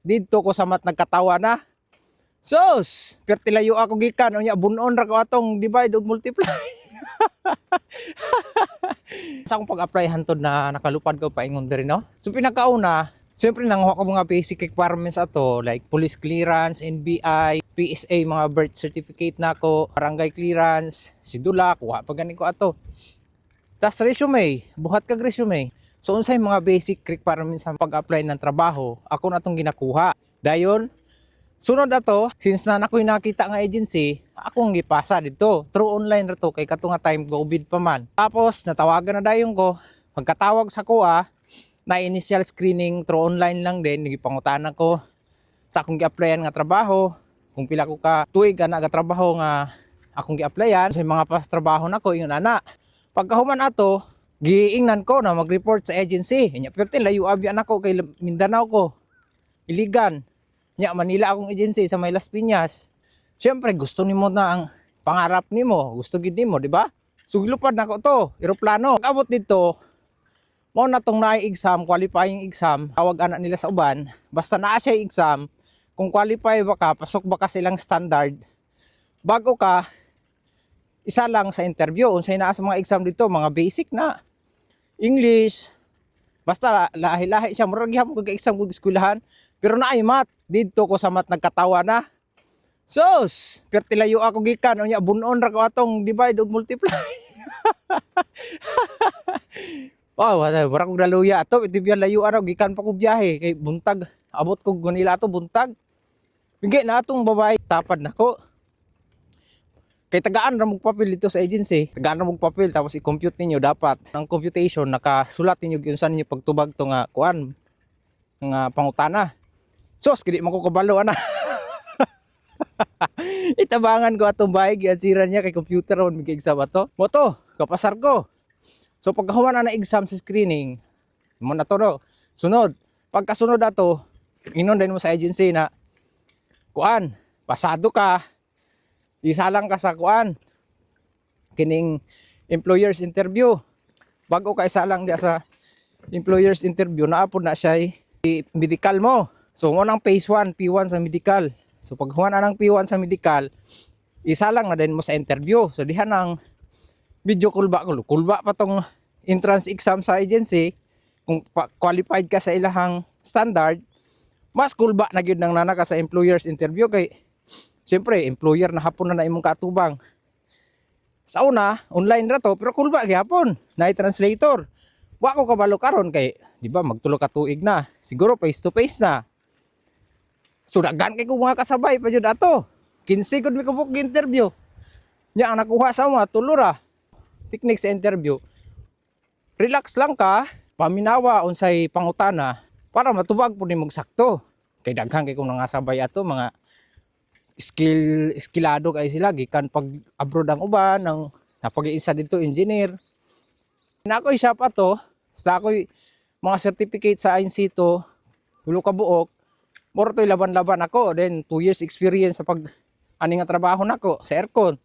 Dito ko sa mat nagkatawa na. Sus, pertilayo ako gikan unya bunon ra ko atong divide ug multiply. Sa akong pag-apply hantod na nakalupad ko paingon diri no. So pinakauna, siyempre nanguha ko mga basic requirements ato like police clearance, NBI, PSA, mga birth certificate nako, barangay clearance, sidula, kuha pa gani ko ato. Tas resume, buhat kag resume. So unsay mga basic requirements sa pag-apply ng trabaho, ako na tong ginakuha. Dayon, sunod ato, since na nakoy nakita nga agency, akong gipasa dito. Through online ra to kay kato nga time COVID pa man. Tapos natawagan na dayon ko. Pagkatawag sa kuha, na initial screening through online lang din, nagipangutanan ko sa akong gi-applyan nga trabaho, kung pila ko ka tuig ana ga trabaho nga akong gi-applyan, sa mga past trabaho nako ingon ana. Pagkahuman ato, giingnan ko na mag-report sa agency. Nya perti layo abi nako kay Mindanao ko. Iligan. Nya Manila akong agency sa May Las Piñas. Siyempre gusto nimo na ang pangarap nimo, gusto gid nimo, di ba? Suglupad nako to, eroplano. Abot dito, mo na tong naay exam, qualifying exam, tawag ana nila sa uban, basta naa siya exam, kung qualify ba ka, pasok ba ka silang standard, bago ka, isa lang sa interview. Unsay naa sa mga exam dito, mga basic na, English, basta lahi-lahi siya, murag gyapon kag exam kung eskwelahan, pero naay math, dito ko sa math nagkatawa na. Sus, pertilayo ako gikan unya bunon ra ko atong divide ug multiply. Wow, wala kong naluya ato, ito biyan layo araw, gikan pa ko biyahe, kay buntag, abot ko gunila ato buntag. Bigay na atong babae, tapad nako. Kay tagaan ra mong papel dito sa agency, tagaan ra mong papel, tapos i-compute ninyo dapat. Ang computation, nakasulat ninyo kung saan ninyo pagtubag to nga, kuan, nga pangutana. Sos, kini man ko kabalo, ana. Itabangan ko atong bahay, giansiran niya kay computer ron, may exam ato. Moto, kapasar ko. So pagkahuman na exam sa screening, mo na to no. Sunod, pagkasunod ato, inon din mo sa agency na kuan, pasado ka, isalang ka sa kuan, kining employers interview. Bago ka isalang dia sa employers interview, naapod na siya medical mo. So mo nang phase 1, P1 sa medical. So paghuman na ng P1 sa medical, isalang na din mo sa interview. So diha nang video kulba pa tong entrance exam sa agency. Kung qualified ka sa ilahang standard, mas kulba na gyud nang nana ka sa employers interview kay siyempre employer na hapon na imong katubang. Sa una, online ra to, pero kulba gyapon, naay translator. Wa ko kabalo karon kay di ba magtulo ka tuig na, siguro face to face na. So daghan kay ko mga kasabay pa jud ato. 15 gud mi kabuk interview. Nya ang nakuha sa mga tulo ra. Technique sa interview. Relax lang ka, paminawa unsay pangutana para matubag pud nimong sakto. Kay daghan kay kung nangasabay ato mga skillado kay sila gikan pag abroad ang uban ng napag-iinsa dito engineer. Nako isa pa to, sa ako'y mga certificate sa INC2, tulo ka buok. Moro to'y laban-laban ako, then 2 years experience sa pag ani nga trabaho nako sa aircon.